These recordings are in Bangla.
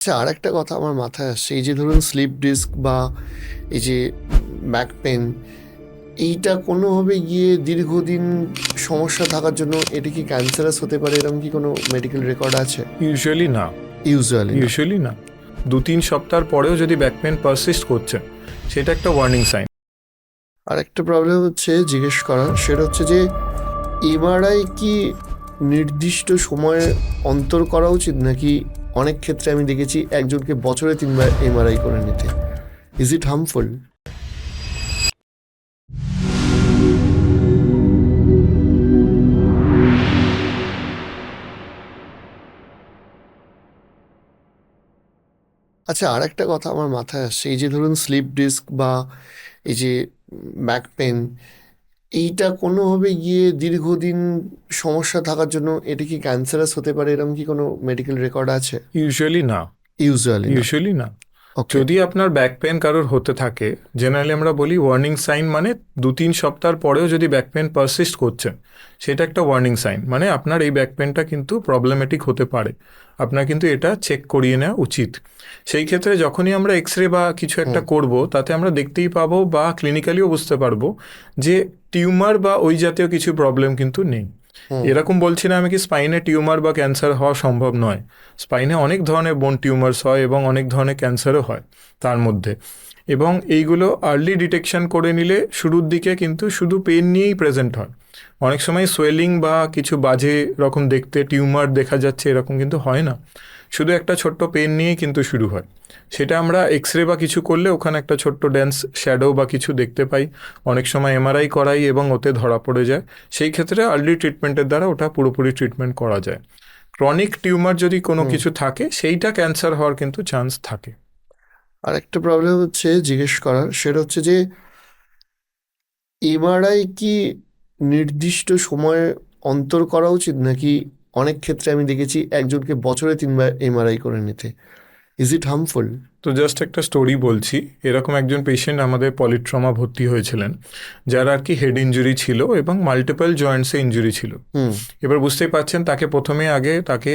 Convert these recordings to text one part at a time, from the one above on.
আচ্ছা, আরেকটা কথা আমার মাথায় আসছে, এই যে ধরুন স্লিপ ডিস্ক বা এই যে ব্যাক পেন, এইটা কোনোভাবে গিয়ে দীর্ঘদিন সমস্যা থাকার জন্য এটা কি ক্যান্সারাস হতে পারে, এরকম কি কোনো মেডিকেল রেকর্ড আছে? ইউজুয়ালি না। ইউজুয়ালি না। ইউজুয়ালি না। 2-3 সপ্তাহ পরেও যদি ব্যাক পেন পারসিস্ট করছে, সেটা একটা ওয়ার্নিং সাইন। আরেকটা প্রবলেম হচ্ছে জিজ্ঞেস করার, সেটা হচ্ছে যে এমআরআই কি নির্দিষ্ট সময়ে অন্তর করা উচিত, নাকি অনেক ক্ষেত্রে আমি দেখেছি একজনকে বছরে 3বার এমআরআই করে নিতে? Is it harmful? আচ্ছা, আরেকটা কথা আমার মাথায় আসছে, এই যে ধরুন স্লিপ ডিস্ক বা এই যে ব্যাক পেন, এইটা কোনোভাবে গিয়ে দীর্ঘদিন সমস্যা থাকার জন্য এটা কি ক্যান্সারাস হতে পারে, এরকম কি কোনো মেডিকেল রেকর্ড আছে? ইউজুয়ালি না। ইউজুয়ালি না। ইউজুয়ালি না। ওকে। যদি আপনার ব্যাক পেন কারোর হতে থাকে, জেনারেলি আমরা বলি ওয়ার্নিং সাইন, মানে 2-3 সপ্তাহ পরেও যদি ব্যাক পেন পারসিস্ট করছে, সেটা একটা ওয়ার্নিং সাইন, মানে আপনার এই ব্যাক পেনটা কিন্তু প্রবলেমেটিক হতে পারে। আপনার কিন্তু এটা চেক করিয়ে নেওয়া উচিত। সেই ক্ষেত্রে যখনই আমরা এক্স রে বা কিছু একটা করব, তাতে আমরা দেখতেই পাবো বা ক্লিনিক্যালিও বুঝতে পারবো যে টিউমার বা ওই জাতীয় কিছু প্রবলেম কিন্তু নেই। এরকম বলছি না আমি কি স্পাইনে টিউমার বা ক্যান্সার হওয়া সম্ভব নয়। স্পাইনে অনেক ধরনের বোন টিউমার্স হয় এবং অনেক ধরনের ক্যান্সারও হয় তার মধ্যে। এবং এইগুলো আর্লি ডিটেকশন করে নিলে শুরুর দিকে কিন্তু শুধু পেন নিয়েই প্রেজেন্ট হয়। অনেক সময় সোয়েলিং বা কিছু বাজে রকম দেখতে টিউমার দেখা যাচ্ছে এরকম কিন্তু হয় না। শুধু একটা ছোট্ট পেন নিয়েই কিন্তু শুরু হয়। সেটা আমরা এক্স রে বা কিছু করলে ওখানে একটা ছোট্ট ড্যান্স শ্যাডো বা কিছু দেখতে পাই। অনেক সময় এমআরআই করাই এবং ওতে ধরা পড়ে যায়। সেই ক্ষেত্রে আর্লি ট্রিটমেন্টের দ্বারা ওটা পুরোপুরি ট্রিটমেন্ট করা যায়। ক্রনিক টিউমার যদি কোনো কিছু থাকে, সেইটা ক্যান্সার হওয়ার কিন্তু চান্স থাকে। আরেকটা প্রবলেম হচ্ছে জিজ্ঞেস করার, সেটা হচ্ছে যে এমআরআই কি নির্দিষ্ট সময়ে অন্তর করা উচিত, নাকি অনেক ক্ষেত্রে আমি দেখেছি একজনকে বছরে 3বার এমআরআই করে নিতে? Is it harmful? তো জাস্ট একটা স্টোরি বলছি। এরকম একজন পেশেন্ট আমাদের পলিট্রমা ভর্তি হয়েছিলেন, যার আর কি হেড ইঞ্জুরি ছিল এবং মাল্টিপল জয়েন্টসে ইঞ্জুরি ছিল। এবার বুঝতেই পারছেন, তাকে প্রথমে আগে তাকে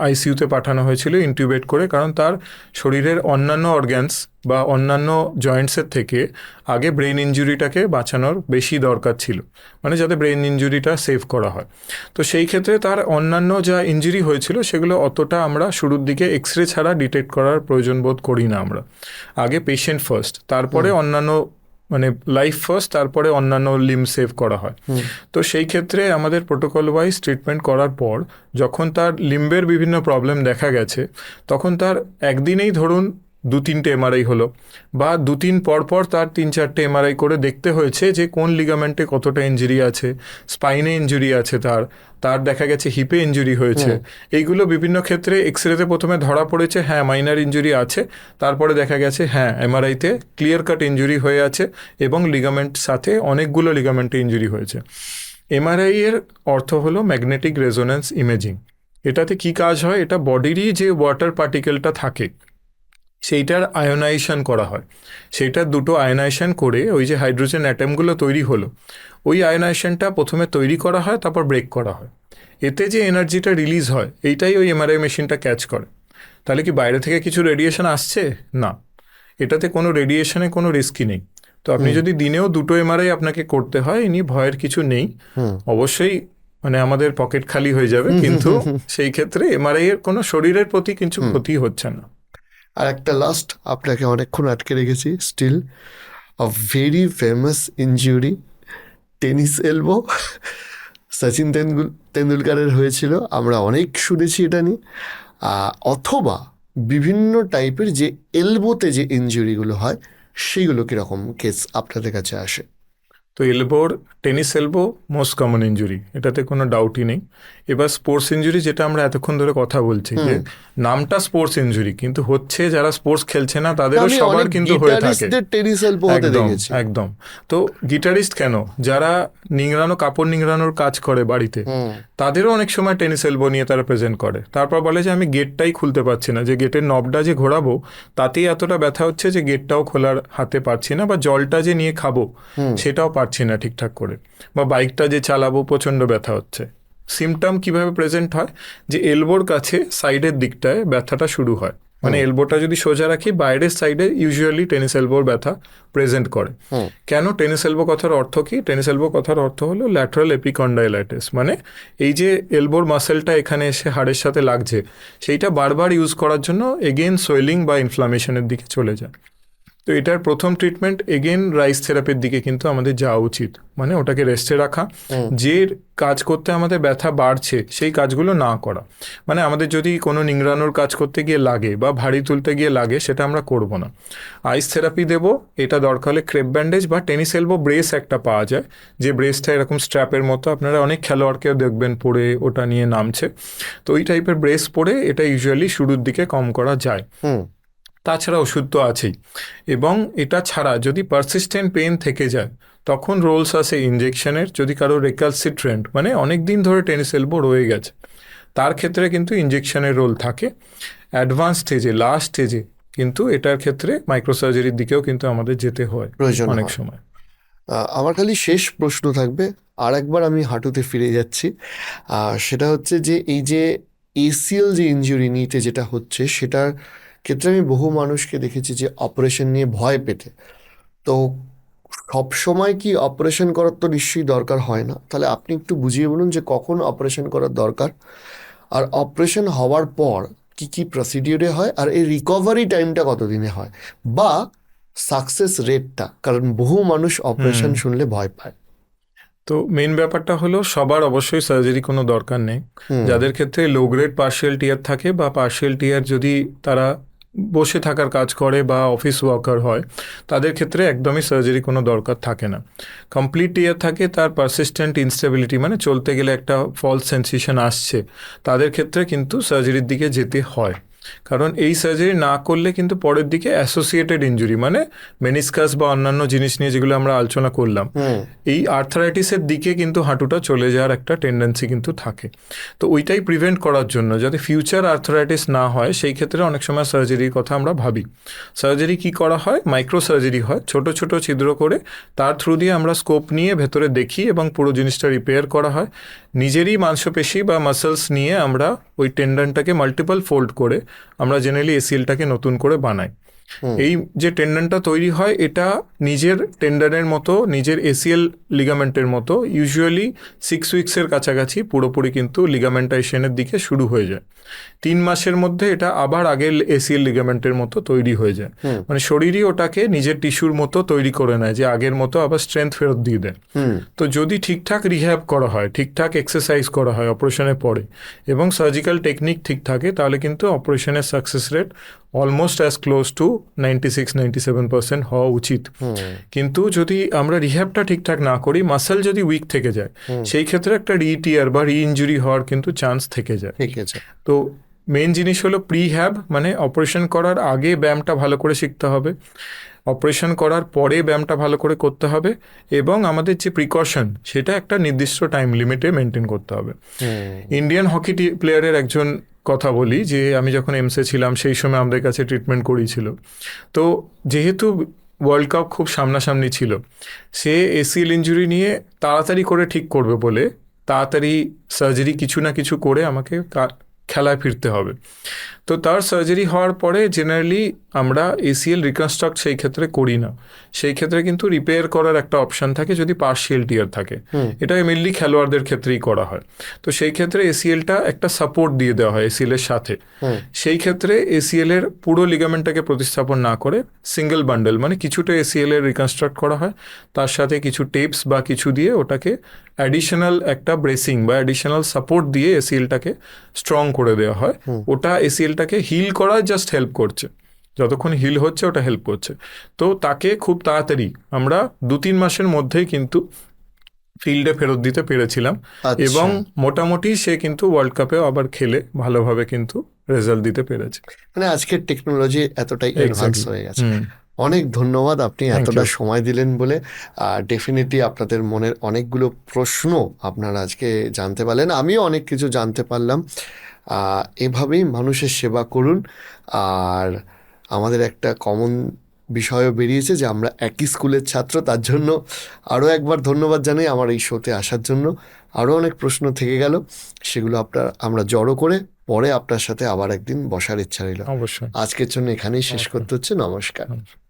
আইসিইউতে পাঠানো হয়েছিল ইনটিউবেট করে, কারণ তার শরীরের অন্যান্য অর্গ্যানস বা অন্যান্য জয়েন্টসের থেকে আগে ব্রেন ইঞ্জুরিটাকে বাঁচানোর বেশি দরকার ছিল, মানে যাতে ব্রেন ইঞ্জুরিটা সেভ করা হয়। তো সেই ক্ষেত্রে তার অন্যান্য যা ইঞ্জুরি হয়েছিল সেগুলো অতটা আমরা শুরুর দিকে এক্স রে ছাড়া ডিটেক্ট করার প্রয়োজন বোধ করি না। আমরা আগে পেশেন্ট ফার্স্ট, তারপরে অন্যান্য, মানে লাইফ ফার্স্ট, তারপরে অন্যান্য লিম সেভ করা হয়। তো সেই ক্ষেত্রে আমাদের প্রোটোকল ওয়াইজ ট্রিটমেন্ট করার পর যখন তার লিম্বের বিভিন্ন প্রবলেম দেখা গেছে, তখন তার একদিনেই ধরুন 2-3টে এমআরআই হলো, বা 2-3 পর তার 3-4টে এমআরআই করে দেখতে হয়েছে যে কোন লিগামেন্টে কতটা ইঞ্জুরি আছে, স্পাইনে ইঞ্জুরি আছে, তার তার দেখা গেছে হিপে ইঞ্জুরি হয়েছে। এইগুলো বিভিন্ন ক্ষেত্রে এক্স রেতে প্রথমে ধরা পড়েছে হ্যাঁ মাইনার ইঞ্জুরি আছে, তারপরে দেখা গেছে হ্যাঁ এমআরআইতে ক্লিয়ার কাট ইঞ্জুরি হয়ে আছে এবং লিগামেন্ট সাথে অনেকগুলো লিগামেন্টে ইঞ্জুরি হয়েছে। এমআরআই এর অর্থ হলো ম্যাগনেটিক রেজোন্যান্স ইমেজিং। এটাতে কি কাজ হয়, এটা বডিরই যে ওয়াটার পার্টিকেলটা থাকে সেইটার আয়োনাইজেশন করা হয়। সেইটার দুটো আয়োনাইজেশন করে ওই যে হাইড্রোজেন অ্যাটমগুলো তৈরি হলো, ওই আয়োনাইজেশনটা প্রথমে তৈরি করা হয়, তারপর ব্রেক করা হয়। এতে যে এনার্জিটা রিলিজ হয়, এইটাই ওই এমআরআই মেশিনটা ক্যাচ করে। তাহলে কি বাইরে থেকে কিছু রেডিয়েশন আসছে? না, এটাতে কোনো রেডিয়েশনে কোনো রিস্কই নেই। তো আপনি যদি দিনেও 2টো এমআরআই আপনাকে করতে হয়, ইনি ভয়ের কিছু নেই। অবশ্যই মানে আমাদের পকেট খালি হয়ে যাবে, কিন্তু সেই ক্ষেত্রে এমআরআই এর কোনো শরীরের প্রতি কিছু ক্ষতি হচ্ছে না। আর একটা লাস্ট, আপনাকে অনেকক্ষণ আটকে রেখেছি, still a very famous injury, tennis elbow. Sachin তেন্ডুলকারের হয়েছিল, আমরা অনেক শুনেছি এটা নিয়ে। অথবা বিভিন্ন টাইপের যে এলবোতে যে ইনজুরিগুলো হয়, সেইগুলো কীরকম কেস আপনাদের কাছে আসে? তো এলবোর, tennis elbow most common injury, এটাতে কোনো ডাউটই নেই। এবার স্পোর্টস ইঞ্জুরি, যেটা আমরা এতক্ষণ ধরে কথা বলছি, যে নামটা স্পোর্টস ইঞ্জুরি, কিন্তু হচ্ছে যারা স্পোর্টস খেলছে না তাদেরও সবার কিন্তু হয়ে থাকে। টেনিস এলবো হতে দেখেছি। একদম। তো গিটারিস্ট কেন, যারা নিংড়ানো কাপড় নিংড়ানোর কাজ করে বাড়িতে, তাদেরও অনেক সময় টেনিস এলবো নিয়ে তারা প্রেজেন্ট করে। তারপর বলে যে আমি গেটটাই খুলতে পারছি না, যে গেটের নবটা যে ঘোরাবো তাতেই এতটা ব্যথা হচ্ছে যে গেটটাও খোলার হাতে পারছি না, বা জলটা যে নিয়ে খাবো সেটাও পারছি না ঠিকঠাক করে, বা বাইকটা যে চালাবো প্রচণ্ড ব্যথা হচ্ছে। সিমটম কিভাবে প্রেজেন্ট হয়, যে এলবোর কাছে সাইডের দিকটায় ব্যথাটা শুরু হয়, মানে এলবোটা যদি সোজা রাখি বাইরের সাইডে ইউজুয়ালি টেনিস এলবোর ব্যথা প্রেজেন্ট করে। কেন টেনিস এলবো কথার অর্থ কি? টেনিস এলবো কথার অর্থ হলো ল্যাটারাল এপিকন্ডাইলাইটিস, মানে এই যে এলবোর মাসেলটা এখানে এসে হাড়ের সাথে লাগছে সেইটা বারবার ইউজ করার জন্য এগেন সোয়েলিং বা ইনফ্লামেশনের দিকে চলে যায়। তো এটার প্রথম ট্রিটমেন্ট এগেন রাইস থেরাপির দিকে কিন্তু আমাদের যাওয়া উচিত, মানে ওটাকে রেস্টে রাখা, যে কাজ করতে আমাদের ব্যথা বাড়ছে সেই কাজগুলো না করা। মানে আমাদের যদি কোনো নিংড়ানোর কাজ করতে গিয়ে লাগে বা ভারী তুলতে গিয়ে লাগে সেটা আমরা করব না। আইস থেরাপি দেব, এটা দরকার হলে ক্রেপ ব্যান্ডেজ বা টেনিস এলবো ব্রেস একটা পাওয়া যায়, যে ব্রেসটা এরকম স্ট্র্যাপের মতো, আপনারা অনেক খেলোয়াড়কেও দেখবেন পরে ওটা নিয়ে নামছে। তো ওই টাইপের ব্রেস পরে এটা ইউজুয়ালি শুরুর দিকে কম করা যায়। তাছাড়া ওষুধ তো আছেই, এবং এটা ছাড়া যদি পারসিস্টেন্ট পেন থেকে যায় তখন রোলস আছে ইনজেকশনের। যদি কারো রেকালসিট্রেন্ট মানে অনেক দিন ধরে টেনিস এলবো রয়ে গেছে তার ক্ষেত্রে কিন্তু ইনজেকশনের রোল থাকে। অ্যাডভান্স স্টেজে লাস্ট স্টেজে কিন্তু এটার ক্ষেত্রে মাইক্রোসার্জারির দিকেও কিন্তু আমাদের যেতে হয় প্রয়োজন অনেক হয়। সময়। আমার খালি শেষ প্রশ্ন থাকবে, আর একবার আমি হাঁটুতে ফিরে যাচ্ছি। সেটা হচ্ছে যে এই যে এসিএল যে ইনজুরি নিতে যেটা হচ্ছে সেটার ক্ষেত্রে আমি বহু মানুষকে দেখেছি যে অপারেশন নিয়ে ভয় পেতে। তো সব সময় কি অপারেশন করার তো নিশ্চয়ই দরকার হয় না, তাহলে আপনি একটু বুঝিয়ে বলুন যে কখন অপারেশন করার দরকার, আর অপারেশন হওয়ার পর কি কি প্রসিডিওরে হয়, আর এই রিকভারি টাইমটা কতদিনে হয়, বা সাকসেস রেটটা, কারণ বহু মানুষ অপারেশন শুনলে ভয় পায়। তো মেন ব্যাপারটা হলো সবার অবশ্যই সার্জারি কোনো দরকার নেই। যাদের ক্ষেত্রে লো গ্রেড পার্শিয়াল টিয়ার থাকে বা পার্শিয়াল টিয়ার যদি তারা বসে থাকার কাজ করে বা অফিস ওয়ার্কার হয় তাদের ক্ষেত্রে একদমই সার্জারি কোনো দরকার থাকে না। কমপ্লিট টিয়ার থাকে, তার পারসিস্টেন্ট ইনস্টেবিলিটি মানে চলতে গেলে একটা ফলস সেন্সেশন আসছে, তাদের ক্ষেত্রে কিন্তু সার্জারির দিকে যেতে হয়। কারণ এই সার্জারি না করলে কিন্তু পরের দিকে অ্যাসোসিয়েটেড ইনজুরি মানে মেনিসকাস বা অন্যান্য জিনিস নিয়ে যেগুলো আমরা আলোচনা করলাম, এই আর্থারাইটিসের দিকে কিন্তু হাঁটুটা চলে যাওয়ার একটা টেন্ডেন্সি কিন্তু থাকে। তো ওইটাই প্রিভেন্ট করার জন্য যাতে ফিউচার আর্থারাইটিস না হয় সেই ক্ষেত্রে অনেক সময় সার্জারির কথা আমরা ভাবি। সার্জারি কি করা হয়? মাইক্রো সার্জারি হয়, ছোট ছোট ছিদ্র করে তার থ্রু দিয়ে আমরা স্কোপ নিয়ে ভেতরে দেখি এবং পুরো জিনিসটা রিপেয়ার করা হয়। নিজেরই মাংসপেশি বা মাসেলস নিয়ে আমরা ওই টেন্ডনটাকে মাল্টিপল ফোল্ড করে আমরা জেনারেলি এসিএলটাকে নতুন করে বানাই। এই যে টেন্ডনটা তৈরি হয় এটা নিজের টেন্ডনের মতো, নিজের এসিএল লিগামেন্টের মতো ইউজুয়ালি 6 উইক্সের কাছাকাছি পুরোপুরি কিন্তু লিগামেন্টাইশনের দিকে শুরু হয়ে যায়। 3 মাসের মধ্যে এটা আবার আগের এসিএল লিগামেন্টের মতো তৈরি হয়ে যায়। মানে শরীরই ওটাকে নিজের টিস্যুর মতো তৈরি করে নেয়, যে আগের মতো আবার স্ট্রেংথ ফেরত দিয়ে দেয়। তো যদি ঠিকঠাক রিহ্যাব করা হয়, ঠিকঠাক এক্সারসাইজ করা হয় অপারেশনের পরে এবং সার্জিক্যাল টেকনিক ঠিক থাকে, তাহলে কিন্তু অপারেশনের success rate almost as close two 96-97% হওয়া উচিত। কিন্তু যদি আমরা রিহ্যাবটা ঠিকঠাক না করি, মাসেল যদি উইক থেকে যায় সেই ক্ষেত্রে একটা রিটিয়ার বা রি ইঞ্জুরি হওয়ার কিন্তু চান্স থেকে যায়। তো মেন জিনিস হলো প্রিহ্যাব, মানে অপারেশন করার আগে ব্যায়ামটা ভালো করে শিখতে হবে, অপারেশন করার পরে ব্যায়ামটা ভালো করে করতে হবে, এবং আমাদের যে প্রিকশন সেটা একটা নির্দিষ্ট টাইম লিমিটে মেনটেন করতে হবে। ইন্ডিয়ান হকি প্লেয়ারের একজন কথা বলি, যে আমি যখন এমসে ছিলাম সেই সময় আমাদের কাছে ট্রিটমেন্ট করিয়েছিল। তো যেহেতু ওয়ার্ল্ড কাপ খুব সামনাসামনি ছিল, সে এসিএল ইঞ্জুরি নিয়ে তাড়াতাড়ি করে ঠিক করবে বলে তাড়াতাড়ি সার্জারি কিছু না কিছু করে আমাকে খেলায় ফিরতে হবে। তো তার সার্জারি হওয়ার পরে জেনারেলি আমরা এসিএল রিকনস্ট্রাক্ট সেই ক্ষেত্রে করি না, সেই ক্ষেত্রে কিন্তু রিপেয়ার করার একটা অপশান থাকে যদি পার্শিয়াল টিয়ার থাকে। এটা মেনলি খেলোয়াড়দের ক্ষেত্রেই করা হয়। তো সেই ক্ষেত্রে এসিএলটা একটা সাপোর্ট দিয়ে দেওয়া হয় এসিএল এর সাথে। সেই ক্ষেত্রে এসিএল এর পুরো লিগামেন্টটাকে প্রতিস্থাপন না করে সিঙ্গেল বান্ডেল মানে কিছুটা এসিএল এর রিকনস্ট্রাক্ট করা হয়, তার সাথে কিছু টেপস বা কিছু দিয়ে ওটাকে অ্যাডিশনাল একটা ব্রেসিং বা অ্যাডিশনাল সাপোর্ট দিয়ে এসিএলটাকে স্ট্রং করে দেওয়া হয়। ওটা এসিএলটাকে হিল করার জাস্ট হেল্প করছে, যতক্ষণ হিল হচ্ছে ওটা হেল্প করছে। তো তাকে খুব তাড়াতাড়ি আমরা 2-3 মাসের মধ্যেই কিন্তু ফিল্ডে ফেরত দিতে পেরেছিলাম, এবং মোটামুটি সে কিন্তু ওয়ার্ল্ড কাপেও আবার খেলে ভালোভাবে কিন্তু রেজাল্ট দিতে পেরেছে। মানে আজকের টেকনোলজি এতটাই অ্যাডভান্স হয়ে গেছে। অনেক ধন্যবাদ, আপনি এতটা সময় দিলেন বলে। ডেফিনেটলি আপনাদের মনের অনেকগুলো প্রশ্ন আপনারা আজকে জানতে পারলেন, আমিও অনেক কিছু জানতে পারলাম। এভাবেই মানুষের সেবা করুন। আর আমাদের একটা কমন বিষয়ও বেরিয়েছে যে আমরা একই স্কুলের ছাত্র, তার জন্য আরও একবার ধন্যবাদ জানাই আমার এই শোতে আসার জন্য। আরও অনেক প্রশ্ন থেকে গেল, সেগুলো আমরা জড়ো করে পরে আপনার সাথে আবার একদিন বসার ইচ্ছা রইল। অবশ্যই। আজকের জন্য এখানেই শেষ নমস্কার। করতে হচ্ছে। নমস্কার। নমস্কার।